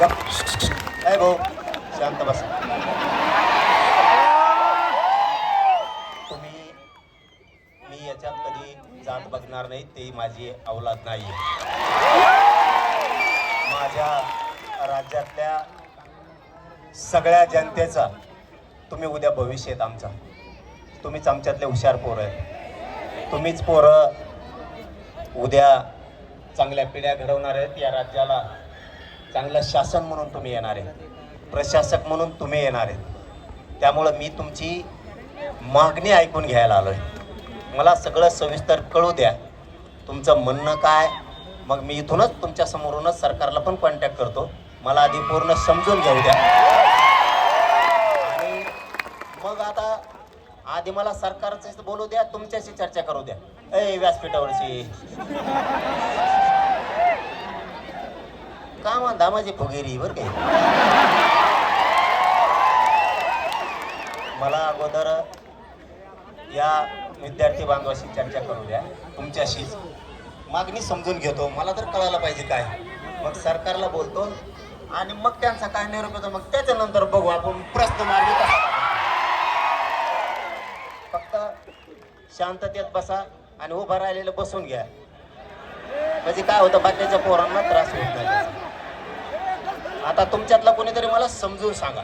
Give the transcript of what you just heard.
ए भाऊ शांत बस. तुम्ही मी याच्यात कधी जात बघणार नाही, ते माझी औलाद नाही. माझ्या राज्यातल्या सगळ्या जनतेचा तुम्ही उद्या भविष्य आहेत आमचा. तुम्हीच आमच्यातले हुशार पोरं आहेत. तुम्हीच पोरं उद्या चांगल्या पिढ्या घडवणार आहेत. या राज्याला चांगलं शासन म्हणून तुम्ही येणार आहे, प्रशासक म्हणून तुम्ही येणार आहेत. त्यामुळं मी तुमची मागणी ऐकून घ्यायला आलोय. मला सगळं सविस्तर कळू द्या, तुमचं म्हणणं काय. मग मी इथूनच तुमच्या समोरूनच सरकारला पण कॉन्टॅक्ट करतो. मला आधी पूर्ण समजून घेऊ द्या आणि मग आता आधी मला सरकारचं बोलू द्या, तुमच्याशी चर्चा करू द्या. ए व्यासपीठावरची का म्हणता माझी फुगेरी बरं काही. मला अगोदर या विद्यार्थी बांधवाशी चर्चा करू द्या, तुमच्याशीच मागणी समजून घेतो. मला तर कळायला पाहिजे काय. मग सरकारला बोलतो आणि मग त्यांचा काय निरोप येतो, मग त्याच्यानंतर बघू आपण प्रश्न मार्गी कसा. फक्त शांततेत बसा आणि उभं राहिलेलं बसून घ्या, म्हणजे काय होतं बाकीच्या पोरांना त्रास होत नाही. आता तुमच्यातला कोणीतरी मला समजून सांगा.